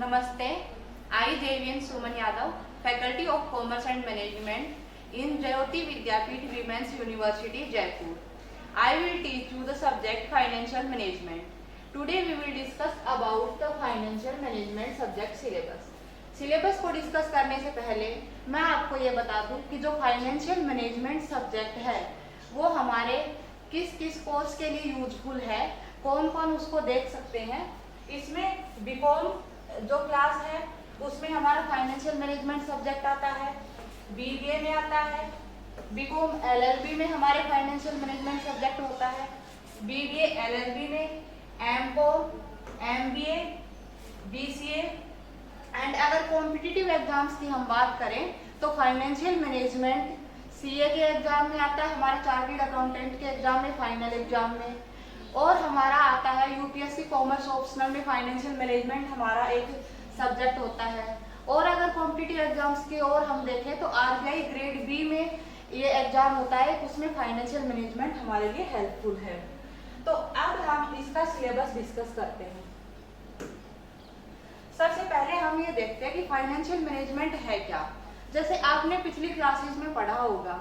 Namaste. I Devian Suman Yadav, Faculty of Commerce and Management in Jayoti Vidyapeeth Women's University, Jaipur. I will teach you the subject Financial Management. Today we will discuss about the Financial Management subject syllabus. Syllabus को discuss करने से पहले मैं आपको ये बता दूं कि जो फाइनेंशियल मैनेजमेंट सब्जेक्ट है वो हमारे किस किस कोर्स के लिए यूजफुल है, कौन कौन उसको देख सकते हैं। इसमें बीकॉम जो क्लास है उसमें हमारा फाइनेंशियल मैनेजमेंट सब्जेक्ट आता है, बीबीए में आता है, बीकॉम एलएलबी में हमारे फाइनेंशियल मैनेजमेंट सब्जेक्ट होता है, बीबीए एलएलबी में एमकॉम, एमबीए, बीसीए एंड अगर कॉम्पिटिटिव एग्जाम्स की हम बात करें तो फाइनेंशियल मैनेजमेंट सीए के एग्जाम में आता है, हमारे चार्टर्ड अकाउंटेंट के एग्जाम में, फाइनल एग्जाम में, और हमारा आता है यूपीएससी कॉमर्स ऑप्शनल में फाइनेंशियल मैनेजमेंट हमारा एक सब्जेक्ट होता है। और अगर कॉम्पिटिटिव एग्जाम्स की ओर हम देखें तो आरबीआई ग्रेड बी में ये एग्जाम होता है, उसमें फाइनेंशियल मैनेजमेंट हमारे लिए हेल्पफुल है। तो अब हम इसका सिलेबस डिस्कस करते हैं। सबसे पहले हम ये देखते हैं कि फाइनेंशियल मैनेजमेंट है क्या। जैसे आपने पिछली क्लासेस में पढ़ा होगा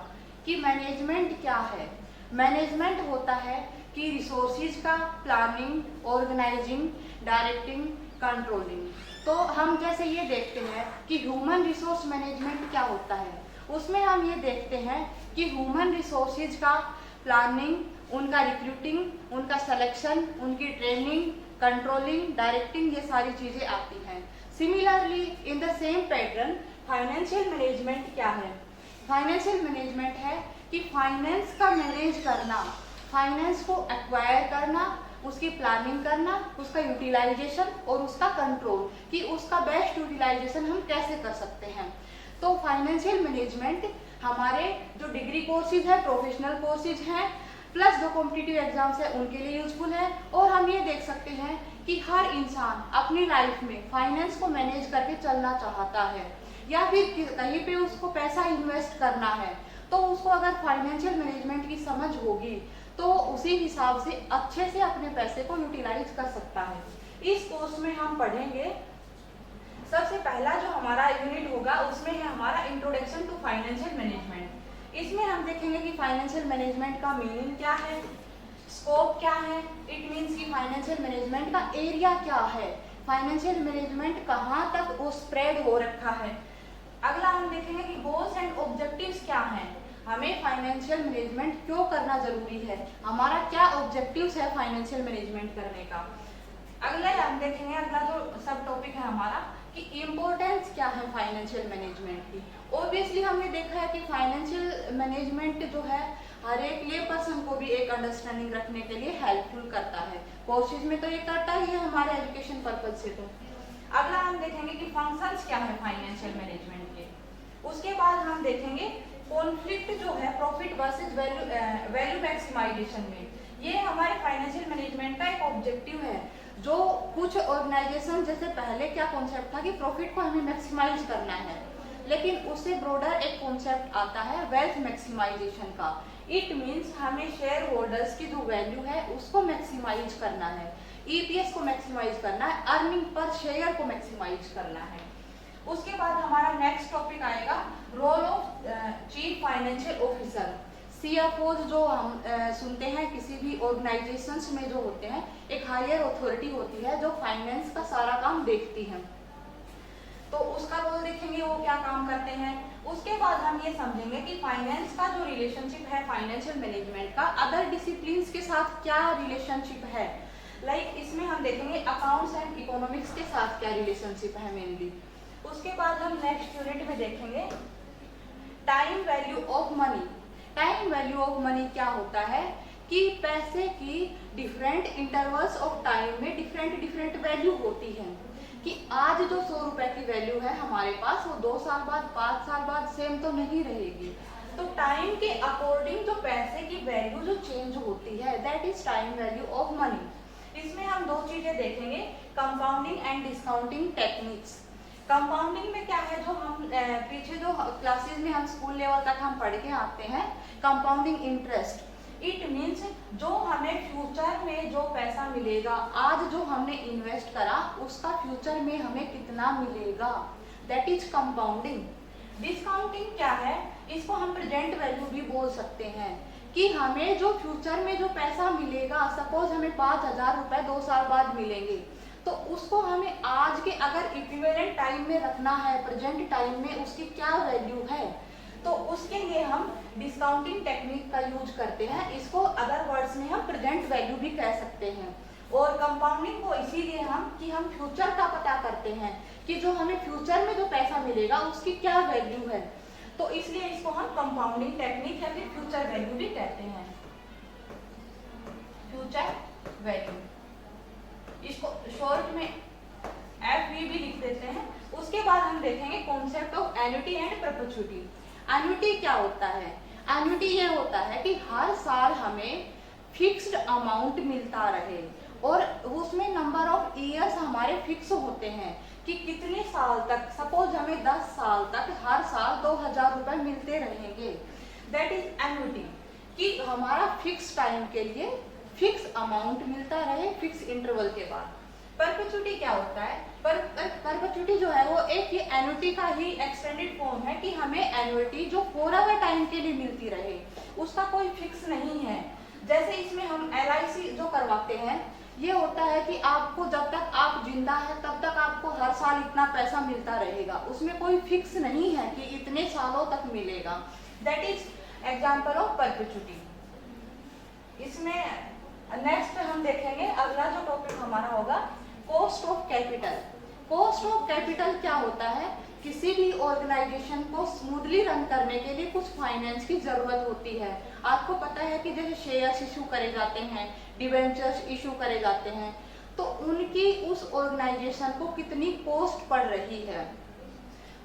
कि मैनेजमेंट क्या है। मैनेजमेंट होता है कि रिसोर्सेज का प्लानिंग, ऑर्गेनाइजिंग, डायरेक्टिंग, कंट्रोलिंग। तो हम जैसे ये देखते हैं कि ह्यूमन रिसोर्स मैनेजमेंट क्या होता है, उसमें हम ये देखते हैं कि ह्यूमन रिसोर्सेज का प्लानिंग, उनका रिक्रूटिंग, उनका सिलेक्शन, उनकी ट्रेनिंग, कंट्रोलिंग, डायरेक्टिंग, ये सारी चीजें आती हैं। Similarly in the same pattern financial management क्या है। फाइनेंशियल मैनेजमेंट है कि फाइनेंस का मैनेज करना, फाइनेंस को एक्वायर करना, उसकी प्लानिंग करना, उसका यूटिलाइजेशन और उसका कंट्रोल, कि उसका बेस्ट यूटिलाइजेशन हम कैसे कर सकते हैं। तो फाइनेंशियल मैनेजमेंट हमारे जो डिग्री कोर्सेज है, प्रोफेशनल कोर्सेज हैं, प्लस जो कॉम्पिटिटिव एग्जाम्स है उनके लिए यूजफुल है। और हम ये देख सकते हैं कि हर इंसान अपनी लाइफ में फाइनेंस को मैनेज करके चलना चाहता है, या फिर कहीं पे उसको पैसा इन्वेस्ट करना है, तो उसको अगर फाइनेंशियल मैनेजमेंट की समझ होगी तो उसी हिसाब से अच्छे से अपने पैसे को यूटिलाइज कर सकता है। इस कोर्स में हम पढ़ेंगे, सबसे पहला जो हमारा यूनिट होगा उसमें है हमारा इंट्रोडक्शन टू फाइनेंशियल मैनेजमेंट। इसमें हम देखेंगे कि फाइनेंशियल मैनेजमेंट का मीनिंग क्या है, स्कोप क्या है, इट मीन्स कि फाइनेंशियल मैनेजमेंट का एरिया क्या है, फाइनेंशियल मैनेजमेंट कहाँ तक वो स्प्रेड हो रखा है। अगला हम देखेंगे कि गोल्स एंड ऑब्जेक्टिव्स क्या हैं, हमें फाइनेंशियल मैनेजमेंट क्यों करना जरूरी है, हमारा क्या ऑब्जेक्टिव्स है फाइनेंशियल मैनेजमेंट करने का। अगला हम देखेंगे, अगला जो सब टॉपिक है हमारा कि इम्पोर्टेंस क्या है फाइनेंशियल मैनेजमेंट की। ऑब्वियसली हमने देखा है कि फाइनेंशियल मैनेजमेंट जो है हर एक ले पर्सन को भी एक अंडरस्टैंडिंग रखने के लिए हेल्पफुल करता है। कोर्सेज में तो ये करता ही है हमारे एजुकेशन पर्पज से। तो अगला हम देखेंगे कि फंक्शंस क्या है फाइनेंशियल मैनेजमेंट के। उसके बाद हम देखेंगे कॉन्फ्लिक्ट जो है प्रॉफिट वर्सेज वैल्यू मैक्सिमाइजेशन में, ये हमारे फाइनेंशियल मैनेजमेंट का एक ऑब्जेक्टिव है। जो कुछ ऑर्गेनाइजेशन, जैसे पहले क्या कॉन्सेप्ट था कि प्रॉफिट को हमें मैक्सिमाइज करना है, लेकिन उससे ब्रॉडर एक कॉन्सेप्ट आता है वेल्थ मैक्सिमाइजेशन का। इट मीन्स हमें शेयर होल्डर्स की जो वैल्यू है उसको मैक्सिमाइज करना है, ईपीएस को मैक्सिमाइज करना है, अर्निंग पर शेयर को मैक्सिमाइज करना है। उसके बाद हमारा नेक्स्ट टॉपिक आएगा role of chief financial officer. CFO जो हम सुनते हैं किसी भी ऑर्गेनाइजेशंस में जो होते हैं, एक हायर अथॉरिटी होती है जो फाइनेंस का सारा काम देखती है, तो उसका रोल देखेंगे वो क्या काम करते हैं। उसके बाद हम ये समझेंगे कि फाइनेंस का जो रिलेशनशिप है फाइनेंशियल मैनेजमेंट का अदर डिसिप्लिन्स के साथ क्या रिलेशनशिप है। लाइक इसमें हम देखेंगे अकाउंट्स एंड इकोनॉमिक्स के साथ क्या रिलेशनशिप है मेनली। उसके बाद हम नेक्स्ट यूनिट में देखेंगे time value of money. Time value of money क्या होता है कि पैसे की डिफरेंट इंटरवल्स ऑफ टाइम में डिफरेंट वैल्यू होती है, कि आज जो 100 रुपए की वैल्यू है हमारे पास वो 2 साल बाद, 5 साल बाद सेम तो नहीं रहेगी। तो टाइम के अकॉर्डिंग जो पैसे की वैल्यू जो चेंज होती है that is time value of money. इसमें हम दो चीजें देखेंगे, compounding and discounting techniques. Compounding में क्या है, जो हम पीछे जो क्लासेस में हम स्कूल लेवल तक हम पढ़ के आते हैं, कंपाउंडिंग इंटरेस्ट। इट मीन्स जो हमें फ्यूचर में जो पैसा मिलेगा, आज जो हमने इन्वेस्ट करा उसका फ्यूचर में हमें कितना मिलेगा, दैट इज कंपाउंडिंग। डिस्काउंटिंग क्या है, इसको हम प्रेजेंट वैल्यू भी बोल सकते हैं कि हमें जो फ्यूचर में जो पैसा मिलेगा, सपोज हमें 5,000 रुपए 2 साल बाद मिलेंगे, तो उसको हमें आज के अगर इक्विवेलेंट टाइम में रखना है, प्रेजेंट टाइम में उसकी क्या वैल्यू है, तो उसके लिए हम डिस्काउंटिंग टेक्निक का यूज करते हैं। इसको अदर वर्ड्स में हम प्रेजेंट वैल्यू भी कह सकते हैं। और कंपाउंडिंग को इसीलिए हम कि हम फ्यूचर का पता करते हैं कि जो हमें फ्यूचर में जो पैसा मिलेगा उसकी क्या वैल्यू है, तो इसलिए इसको हम कंपाउंडिंग टेक्निक या फिर फ्यूचर वैल्यू भी कहते हैं। फ्यूचर वैल्यू, इसको शॉर्ट में FV भी लिख देते हैं। उसके बाद हम देखेंगे concept of annuity and perpetuity. Annuity क्या होता है, एन्युटी ये होता है कि हर साल हमें फिक्स्ड अमाउंट मिलता रहे और उसमें नंबर ऑफ ईयर्स हमारे फिक्स होते हैं कि कितने साल तक, सपोज हमें 10 साल तक हर साल 2,000 रुपए मिलते रहेंगे, दैट इज एन्युटी, कि हमारा फिक्स टाइम के लिए फिक्स अमाउंट मिलता रहे फिक्स इंटरवल के बाद। परपेचुइटी क्या होता है, परपेचुइटी जो है वो एक ये एन्युटी का ही एक्सटेंडेड फॉर्म है कि हमें एन्युटी जो फॉरएवर टाइम के लिए मिलती रहे, उसका कोई फिक्स नहीं है। जैसे इसमें हम LIC जो करवाते हैं, ये होता है कि आपको जब तक आप जिंदा है तब तक आपको हर साल इतना पैसा मिलता रहेगा, उसमें कोई फिक्स नहीं है कि इतने सालों तक मिलेगा, that is example of perpetuity. इसमें नेक्स्ट हम देखेंगे, अगला जो टॉपिक हमारा होगा cost of capital. Cost of capital क्या होता है, किसी भी ऑर्गेनाइजेशन को स्मूथली रन करने के लिए कुछ फाइनेंस की जरूरत होती है। आपको पता है कि जैसे शेयर्स इशू करे जाते हैं, डिवेंचर्स इशू करे जाते हैं, तो उनकी उस ऑर्गेनाइजेशन को कितनी कॉस्ट पड़ रही है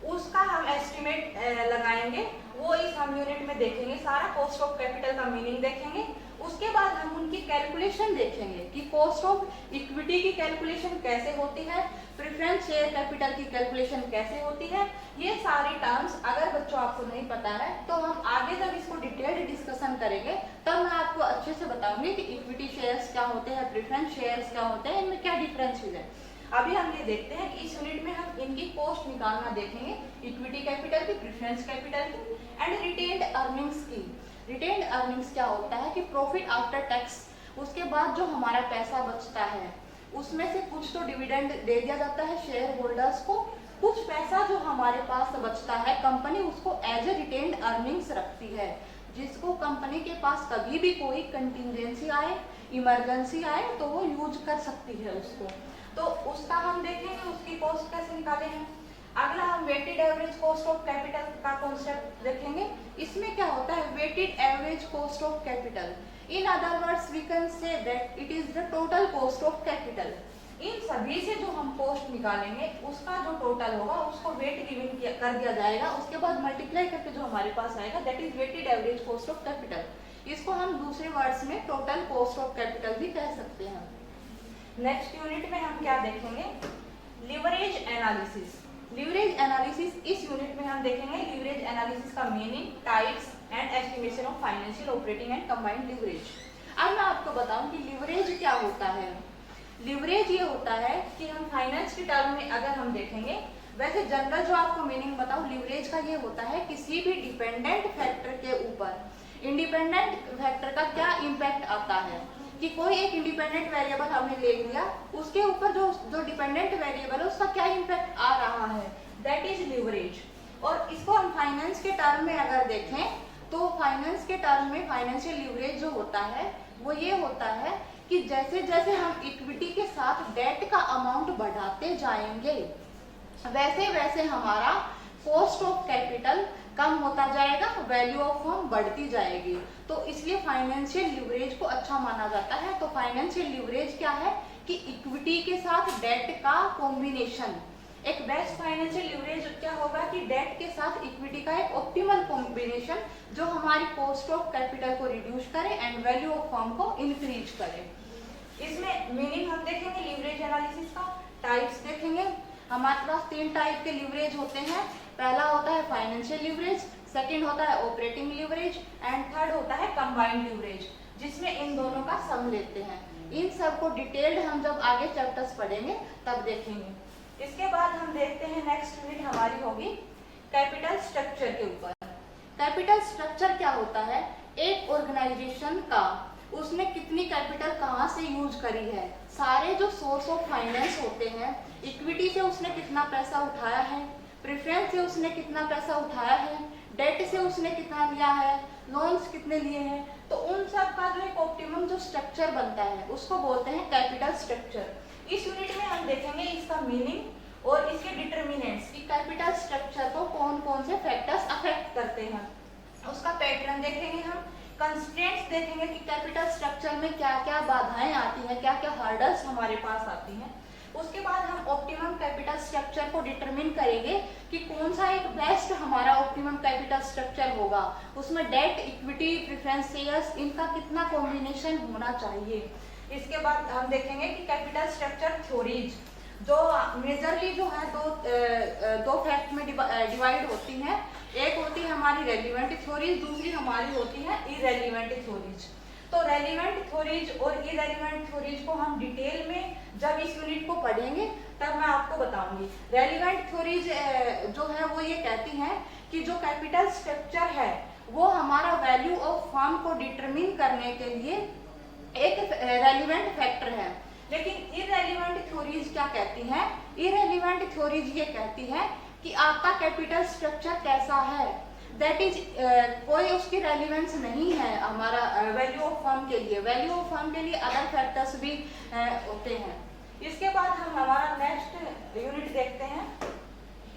उसका हम एस्टिमेट लगाएंगे। वो इस हम यूनिट में देखेंगे, सारा कॉस्ट ऑफ कैपिटल का मीनिंग देखेंगे। उसके बाद हम उनकी कैलकुलेशन देखेंगे कि कॉस्ट ऑफ इक्विटी की कैलकुलेशन कैसे होती है, प्रेफरेंस शेयर कैपिटल की कैलकुलेशन कैसे होती है। ये सारी टर्म्स अगर बच्चों आपको नहीं पता है तो हम आगे जब इसको डिटेल्ड डिस्कशन करेंगे तब मैं आपको अच्छे से बताऊंगी कि इक्विटी शेयर्स क्या होते हैं, प्रेफरेंस शेयर्स क्या होते हैं, इनमें क्या डिफरेंसेस है। अभी हम ये देखते हैं कि इस यूनिट में हम इनकी कॉस्ट निकालना देखेंगे, इक्विटी कैपिटल की, प्रेफरेंस कैपिटल की एंड रिटेन्ड अर्निंग्स की। रिटेन्ड अर्निंग्स क्या होता है कि प्रॉफिट आफ्टर टैक्स, उसके बाद जो हमारा पैसा बचता है उसमें से कुछ तो डिविडेंड दे दिया जाता है शेयर होल्डर्स को, कुछ पैसा जो हमारे पास बचता है कंपनी उसको एज ए रिटेन्ड अर्निंग्स रखती है, जिसको कंपनी के पास कभी भी कोई कंटिजेंसी आए, इमरजेंसी आए तो वो यूज कर सकती है उसको। तो उसका हम देखेंगे उसकी कॉस्ट कैसे निकाले हैं। अगला हम weighted average cost of capital का कॉन्सेप्ट देखेंगे। इसमें क्या होता है, weighted average cost of capital, in other words we can say that it is the total cost of capital. इन सभी से जो हम कॉस्ट निकालेंगे उसका जो टोटल होगा उसको वेट गिवन कर दिया जाएगा, उसके बाद मल्टीप्लाई करके जो हमारे पास आएगा that is weighted average cost of capital. इसको हम दूसरे वर्ड्स में टोटल कॉस्ट ऑफ कैपिटल भी कह सकते हैं। नेक्स्ट यूनिट में हम क्या देखेंगे, लिवरेज एनालिसिस। लिवरेज एनालिसिस इस यूनिट में हम देखेंगे लिवरेज एनालिसिस का meaning, types and estimation of financial operating and combined leverage. अब मैं आपको बताऊं कि लिवरेज क्या होता है। लिवरेज ये होता है कि हम फाइनेंस के टर्म में अगर हम देखेंगे, वैसे जनरल जो आपको मीनिंग बताऊं लिवरेज का, ये होता है किसी भी डिपेंडेंट फैक्टर के ऊपर इंडिपेंडेंट फैक्टर का क्या इम्पैक्ट आता है, कि कोई एक इंडिपेंडेंट वेरिएबल हमने ले लिया, उसके ऊपर जो डिपेंडेंट वेरिएबल है उसका क्या इम्पैक्ट आ रहा है, दैट इज लिवरेज। और इसको हम फाइनेंस के टर्म में अगर देखें तो फाइनेंस के टर्म में फाइनेंशियल लिवरेज जो होता है वो ये होता है कि जैसे जैसे हम इक्विटी के साथ डेट का अमाउंट बढ़ाते जाएंगे वैसे वैसे हमारा कॉस्ट ऑफ कैपिटल कम होता जाएगा, वैल्यू ऑफ फर्म बढ़ती जाएगी। तो इसलिए फाइनेंशियल लिवरेज को अच्छा माना जाता है। तो फाइनेंशियल लिवरेज क्या है कि इक्विटी के साथ डेट का कॉम्बिनेशन। एक बेस्ट फाइनेंशियल लिवरेज क्या होगा कि डेट के साथ इक्विटी का एक ऑप्टिमल कॉम्बिनेशन जो हमारी कॉस्ट ऑफ कैपिटल को रिड्यूस करे एंड वैल्यू ऑफ फर्म को इंक्रीज करे। इसमें मीनिंग हम देखेंगे लिवरेज एनालिसिस का, टाइप्स देखेंगे। हमारे पास 3 टाइप के लिवरेज होते हैं। पहला होता है फाइनेंशियल लिवरेज, सेकंड होता है ऑपरेटिंग लिवरेज एंड थर्ड होता है कंबाइंड लिवरेज। जिसमें इन दोनों का सम लेते हैं। इन सब को डिटेल्ड हम जब आगे चैप्टर्स पढ़ेंगे तब देखेंगे। इसके बाद हम देखते हैं नेक्स्ट यूनिट हमारी होगी कैपिटल स्ट्रक्चर के ऊपर। कैपिटल स्ट्रक्चर क्या होता है? एक ऑर्गेनाइजेशन का उसने कितनी कैपिटल कहाँ से यूज करी है, सारे जो सोर्स ऑफ फाइनेंस होते हैं, इक्विटी से उसने कितना पैसा उठाया है, प्रेफरेंस से उसने कितना पैसा उठाया है, डेट से उसने कितना लिया है, लोन्स कितने लिए हैं, तो उन सब का जो एक ऑप्टिमम जो स्ट्रक्चर बनता है उसको बोलते हैं कैपिटल स्ट्रक्चर। इस यूनिट में हम देखेंगे इसका मीनिंग और इसके डिटर्मिनेंट्स कि कैपिटल स्ट्रक्चर को कौन कौन से फैक्टर्स अफेक्ट करते हैं, उसका पैटर्न देखेंगे हम, कंस्ट्रेंट्स देखेंगे कि कैपिटल स्ट्रक्चर में क्या क्या बाधाएं आती हैं, क्या क्या हर्डल्स हमारे पास आती हैं। उसके बाद हम ऑप्टिमम कैपिटल स्ट्रक्चर को डिटरमिन करेंगे कि कौन सा एक बेस्ट हमारा ऑप्टिमम कैपिटल स्ट्रक्चर होगा, उसमें डेट, इक्विटी, प्रेफरेंस शेयर्स, इनका कितना कॉम्बिनेशन होना चाहिए। इसके बाद हम देखेंगे कि कैपिटल स्ट्रक्चर थ्योरीज जो मेजरली जो है दो फैक्ट में डिवाइड होती हैं। एक होती है हमारी रेलिवेंट थ्योरीज, दूसरी हमारी होती है इरेलीवेंट थ्योरीज। तो रेलिवेंट थ्योरीज और इरेलीवेंट थ्योरीज को हम डिटेल में जब इस यूनिट को पढ़ेंगे तब मैं आपको बताऊंगी। रेलिवेंट थ्योरीज जो है वो ये कहती हैं कि जो कैपिटल स्ट्रक्चर है वो हमारा वैल्यू ऑफ फर्म को डिटरमिन करने के लिए एक रेलिवेंट फैक्टर है। लेकिन इरेलीवेंट थ्योरीज क्या कहती हैं? इरेलीवेंट थ्योरीज ये कहती है कि आपका कैपिटल स्ट्रक्चर कैसा है, दैट इज कोई उसकी रेलिवेंस नहीं है हमारा वैल्यू ऑफ फर्म के लिए। वैल्यू ऑफ फर्म के लिए अदर फैक्टर्स भी होते हैं। इसके बाद हम हमारा नेक्स्ट यूनिट देखते हैं।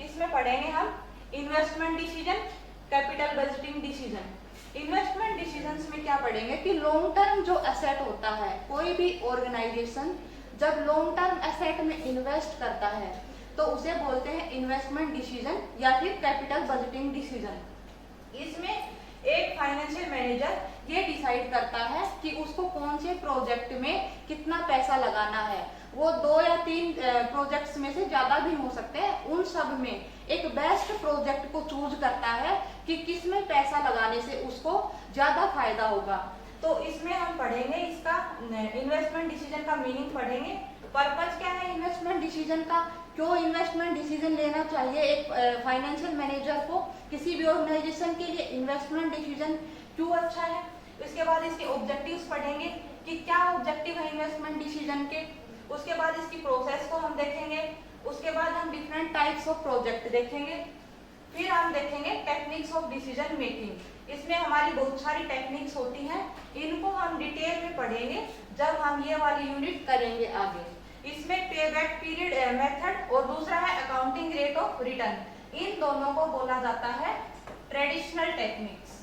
इसमें पढ़ेंगे हम investment decision, capital budgeting decision. Investment decisions में क्या पढ़ेंगे कि लॉन्ग टर्म जो एसेट होता है, कोई भी ऑर्गेनाइजेशन जब लॉन्ग टर्म एसेट में इन्वेस्ट करता है तो उसे बोलते हैं इन्वेस्टमेंट डिसीजन या फिर कैपिटल बजटिंग डिसीजन। इसमें एक फाइनेंशियल मैनेजर ये डिसाइड करता है कि उसको कौन से प्रोजेक्ट में कितना पैसा लगाना है। वो 2 या 3 प्रोजेक्ट्स में से ज्यादा भी हो सकते हैं, उन सब में एक बेस्ट प्रोजेक्ट को चूज करता है कि किस में पैसा लगाने से उसको ज्यादा फायदा होगा। तो इसमें हम पढ़ेंगे इसका इन्वेस्टमेंट डिसीजन का मीनिंग पढ़ेंगे, पर्पज क्या है इन्वेस्टमेंट डिसीजन का, क्यों इन्वेस्टमेंट डिसीजन लेना चाहिए एक फाइनेंशियल मैनेजर को, किसी भी ऑर्गेनाइजेशन के लिए इन्वेस्टमेंट डिसीजन क्यों अच्छा है। इसके बाद इसके ऑब्जेक्टिव्स पढ़ेंगे कि क्या ऑब्जेक्टिव है इन्वेस्टमेंट डिसीजन के। उसके बाद इसकी प्रोसेस को हम देखेंगे। उसके बाद हम डिफरेंट टाइप्स ऑफ प्रोजेक्ट देखेंगे। फिर हम देखेंगे टेक्निक्स ऑफ डिसीजन मेकिंग। इसमें हमारी बहुत सारी टेक्निक्स होती हैं, इनको हम डिटेल में पढ़ेंगे जब हम ये वाली यूनिट करेंगे आगे। इसमें पे बैक पीरियड मेथड और दूसरा है अकाउंटिंग रेट ऑफ रिटर्न। इन दोनों को बोला जाता है ट्रेडिशनल टेक्निक्स।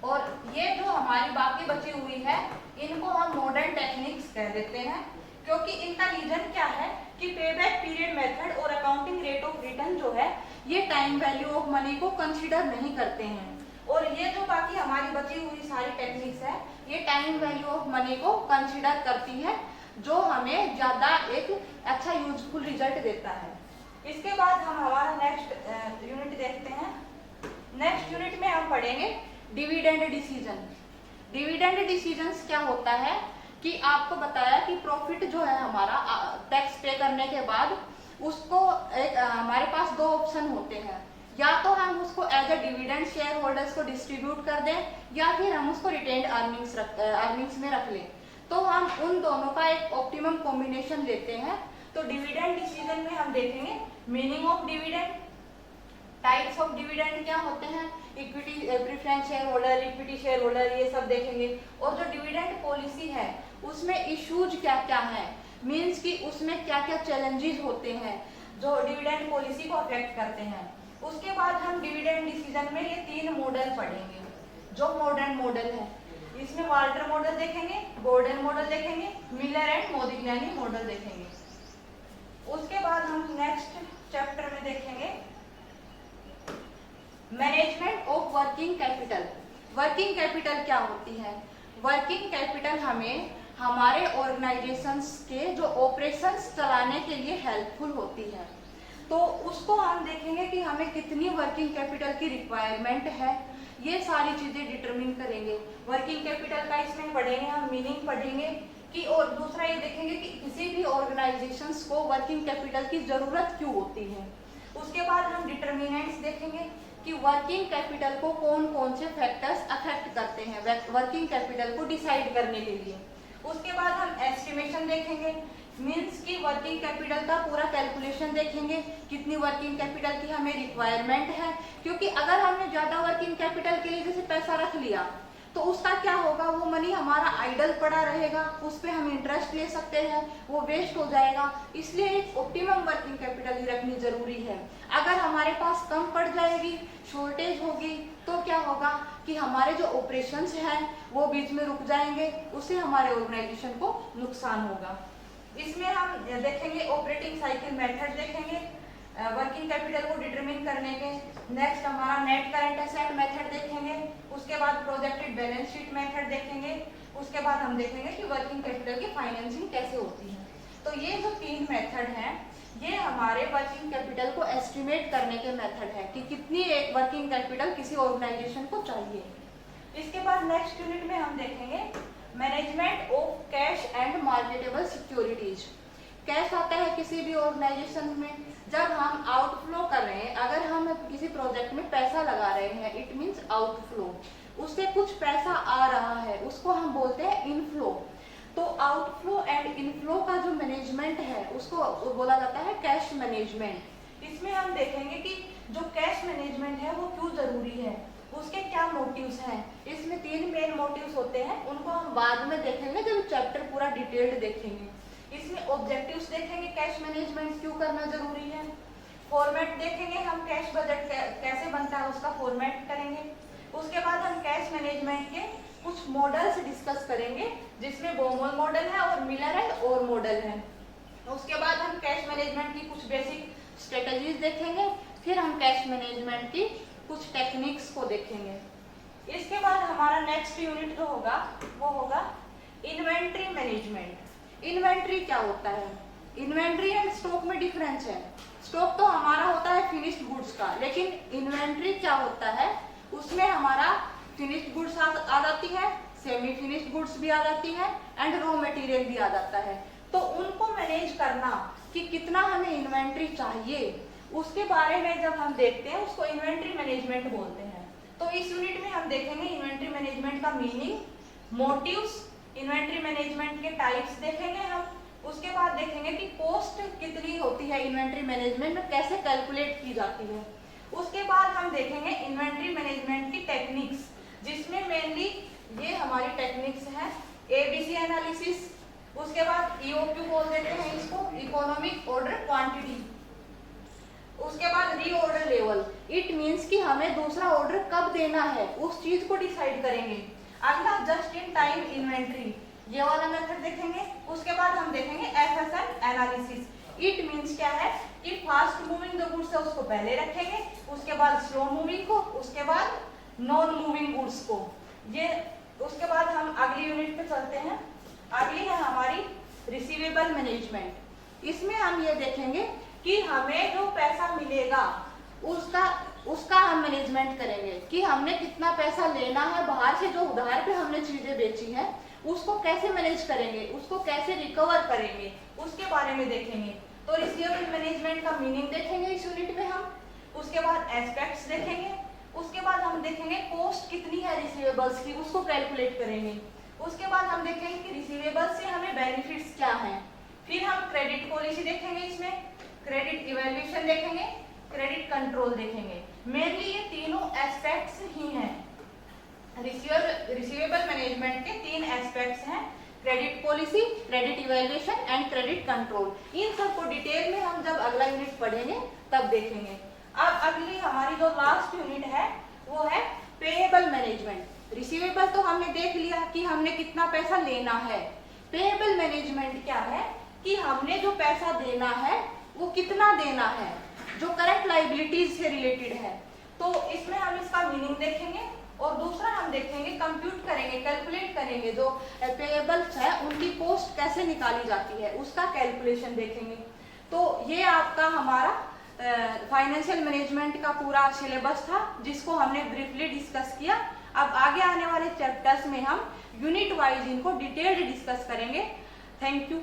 और ये जो हमारी बाकी बची हुई है इनको हम मॉडर्न टेक्निक्स कह देते हैं, क्योंकि इनका रीजन क्या है कि पे बैक पीरियड मेथड और अकाउंटिंग रेट ऑफ रिटर्न जो है ये टाइम वैल्यू ऑफ मनी को कंसीडर नहीं करते हैं। और ये जो बाकी हमारी बची हुई सारी टेक्निक्स है ये टाइम वैल्यू ऑफ मनी को कंसीडर करती है, जो हमें ज्यादा एक अच्छा यूजफुल रिजल्ट देता है। इसके बाद हम हमारा नेक्स्ट यूनिट देखते हैं। नेक्स्ट यूनिट में हम पढ़ेंगे डिविडेंड डिसीजन। डिविडेंड डिसीजंस क्या होता है कि आपको बताया कि प्रॉफिट जो है हमारा टैक्स पे करने के बाद उसको एक हमारे पास 2 ऑप्शन होते हैं, या तो हम उसको as a dividend share holders को डिस्ट्रीब्यूट कर दें या फिर हम उसको रिटेन्ड अर्निंग्स में रख लें। तो हम उन दोनों का एक ऑप्टिमम कॉम्बिनेशन लेते हैं। तो डिविडेंड डिसीजन में हम देखेंगे meaning of dividend, types of dividend क्या होते हैं, equity preference share holder, equity share holder, ये सब देखेंगे। और जो डिविडेंड पॉलिसी है उसमें इश्यूज क्या क्या है, मीन्स कि उसमें क्या क्या चैलेंजेस होते हैं जो डिविडेंड पॉलिसी को अफेक्ट करते हैं। उसके बाद हम डिविडेंड डिसीजन में ये 3 मॉडल पढ़ेंगे जो मॉडर्न मॉडल है। इसमें वाल्टर मॉडल देखेंगे, गॉर्डन मॉडल देखेंगे, मिलर एंड मोदिग्लियानी मॉडल देखेंगे। उसके बाद हम नेक्स्ट चैप्टर में देखेंगे management of working capital. Working capital क्या होती है? वर्किंग कैपिटल हमें हमारे ऑर्गेनाइजेशंस के जो ऑपरेशंस चलाने के लिए हेल्पफुल होती है। तो उसको हम देखेंगे कि हमें कितनी वर्किंग कैपिटल की रिक्वायरमेंट है, ये सारी चीजें डिटरमिन करेंगे। वर्किंग कैपिटल का इसमें पढ़ेंगे हम मीनिंग पढ़ेंगे कि, और दूसरा ये देखेंगे कि किसी भी ऑर्गेनाइजेशंस को वर्किंग कैपिटल की जरूरत क्यों होती है। उसके बाद हम डिटरमिनेंट्स देखेंगे कि वर्किंग कैपिटल को कौन कौन से फैक्टर्स अफेक्ट करते हैं वर्किंग कैपिटल को डिसाइड करने के लिए। उसके बाद हम एस्टिमेशन देखेंगे, मीन्स की वर्किंग कैपिटल का पूरा कैलकुलेशन देखेंगे, कितनी वर्किंग कैपिटल की हमें रिक्वायरमेंट है, क्योंकि अगर हमने ज्यादा वर्किंग कैपिटल के लिए जैसे पैसा रख लिया तो उसका क्या होगा, वो मनी हमारा आइडल पड़ा रहेगा, उस पर हम इंटरेस्ट ले सकते हैं, वो वेस्ट हो जाएगा। इसलिए एक ऑप्टिमम वर्किंग कैपिटल ही रखनी जरूरी है। अगर हमारे पास कम पड़ जाएगी, शॉर्टेज होगी, तो क्या होगा कि हमारे जो ऑपरेशंस हैं वो बीच में रुक जाएंगे, उससे हमारे ऑर्गेनाइजेशन को नुकसान होगा। इसमें हम देखेंगे ऑपरेटिंग साइकिल मेथड देखेंगे वर्किंग कैपिटल को डिटरमिन करने के। नेक्स्ट हमारा नेट करंट एसेट मेथड देखेंगे, उसके बाद प्रोजेक्टेड बैलेंस शीट मेथड देखेंगे, उसके बाद हम देखेंगे कि वर्किंग कैपिटल की फाइनेंसिंग कैसे होती है। तो ये जो 3 मेथड हैं ये हमारे वर्किंग कैपिटल को एस्टिमेट करने के मेथड है कि कितनी एक वर्किंग कैपिटल किसी ऑर्गेनाइजेशन को चाहिए। इसके बाद नेक्स्ट यूनिट में हम देखेंगे management of cash and marketable securities. Cash आता है किसी भी ऑर्गेनाइजेशन में जब हम आउटफ्लो कर रहे हैं, अगर हम किसी प्रोजेक्ट में पैसा लगा रहे हैं, इट मींस आउटफ्लो, उससे कुछ पैसा आ रहा है, उसको हम बोलते हैं इनफ्लो। तो आउटफ्लो एंड इनफ्लो का जो मैनेजमेंट है उसको बोला जाता है कैश मैनेजमेंट। इसमें हम देखेंगे कि जो कैश मैनेजमेंट है वो क्यों जरूरी है, उसके क्या मोटिव्स हैं। इसमें 3 मेन मोटिव्स होते हैं, उनको हम बाद में देखेंगे जब चैप्टर पूरा डिटेल्ड देखेंगे। इसमें ऑब्जेक्टिव्स देखेंगे कैश मैनेजमेंट क्यों करना जरूरी है, फॉर्मेट देखेंगे हम कैश बजट कैसे बनता है उसका फॉर्मेट करेंगे। उसके बाद हम कैश मैनेजमेंट के कुछ मॉडल्स डिस्कस करेंगे जिसमें बोमोल मॉडल है और मिलर एंड ओर मॉडल है। उसके बाद हम कैश मैनेजमेंट की कुछ बेसिक स्ट्रेटजीज देखेंगे, फिर हम कैश मैनेजमेंट की कुछ टेक्निक्स को देखेंगे। इसके बाद हमारा नेक्स्ट यूनिट जो होगा वो होगा इन्वेंट्री मैनेजमेंट। इन्वेंट्री क्या होता है, इन्वेंट्री एंड स्टॉक में डिफरेंस है। स्टॉक तो हमारा होता है फिनिश्ड गुड्स का, लेकिन इन्वेंट्री क्या होता है उसमें हमारा फिनिश्ड गुड्स आ जाती है, सेमी फिनिश्ड गुड्स भी आ जाती है एंड रॉ मटेरियल भी आ जाता है। तो उनको मैनेज करना कि कितना हमें इन्वेंट्री चाहिए उसके बारे में जब हम देखते हैं उसको इन्वेंट्री मैनेजमेंट बोलते हैं। तो इस यूनिट में हम देखेंगे इन्वेंट्री मैनेजमेंट का मीनिंग, मोटिव्स, इन्वेंट्री मैनेजमेंट के टाइप्स देखेंगे हम। उसके बाद देखेंगे कि कॉस्ट कितनी होती है इन्वेंट्री मैनेजमेंट में, कैसे कैलकुलेट की जाती है। उसके बाद हम देखेंगे इन्वेंट्री मैनेजमेंट की टेक्निक्स, जिसमें मेनली ये हमारी टेक्निक्स हैं एबीसी एनालिसिस, उसके बाद ईओक्यू बोल देते हैं इसको, इकोनॉमिक ऑर्डर क्वांटिटी, उसके बाद रीऑर्डर लेवल, इट मींस कि हमें दूसरा ऑर्डर कब देना है उस चीज को डिसाइड करेंगे। अगला जस्ट इन टाइम इन्वेंट्री, ये वाला मेथड देखेंगे। उसके बाद हम देखेंगे एफएसएन एनालिसिस, इट मींस क्या है कि फास्ट मूविंग जो गुड्स है उसको पहले रखेंगे, उसके बाद स्लो मूविंग को, उसके बाद नॉन मूविंग गुड्स को। ये उसके बाद हम अगली यूनिट पे चलते हैं। अगली है हमारी रिसीवेबल मैनेजमेंट। इसमें हम ये देखेंगे कि हमें जो पैसा मिलेगा उसका हम मैनेजमेंट करेंगे कि हमने कितना पैसा लेना है, बाहर से जो उधार पे हमने चीजें बेची है उसको कैसे मैनेज करेंगे, उसको कैसे रिकवर करेंगे, उसके बारे में देखेंगे। तो रिसीवेबल मैनेजमेंट का मीनिंग देखेंगे इस यूनिट में हम। उसके बाद एस्पेक्ट्स देखेंगे, उसके बाद हम देखेंगे कॉस्ट कितनी है रिसीवेबल्स की, उसको कैलकुलेट करेंगे। उसके बाद हम देखेंगे कि रिसीवेबल्स से हमें बेनिफिट्स क्या हैं। फिर हम क्रेडिट पॉलिसी देखेंगे, इसमें क्रेडिट इवैल्यूएशन देखेंगे, क्रेडिट कंट्रोल देखेंगे। मेनली ये तीनों एस्पेक्ट्स ही हैं, रिसीवेबल मैनेजमेंट के 3 एस्पेक्ट्स हैं, credit policy, credit evaluation and credit control. इन सबको डिटेल में हम जब अगला यूनिट पढ़ेंगे तब देखेंगे। अब अगली हमारी जो लास्ट यूनिट है वो है पेएबल मैनेजमेंट। रिसीवेबल तो हमने देख लिया कि हमने कितना पैसा लेना है, पेएबल मैनेजमेंट क्या है कि हमने जो पैसा देना है वो कितना देना है, जो करंट लायबिलिटीज से रिलेटेड है। तो इसमें हम इसका मीनिंग देखेंगे और दूसरा हम देखेंगे कंप्यूट करेंगे, कैलकुलेट करेंगे जो पेएबल्स है उनकी कॉस्ट कैसे निकाली जाती है उसका कैलकुलेशन देखेंगे। तो ये आपका हमारा फाइनेंशियल मैनेजमेंट का पूरा सिलेबस था, जिसको हमने ब्रीफली डिस्कस किया। अब आगे आने वाले चैप्टर्स में हम यूनिट वाइज इनको डिटेल्ड डिस्कस करेंगे। Thank you.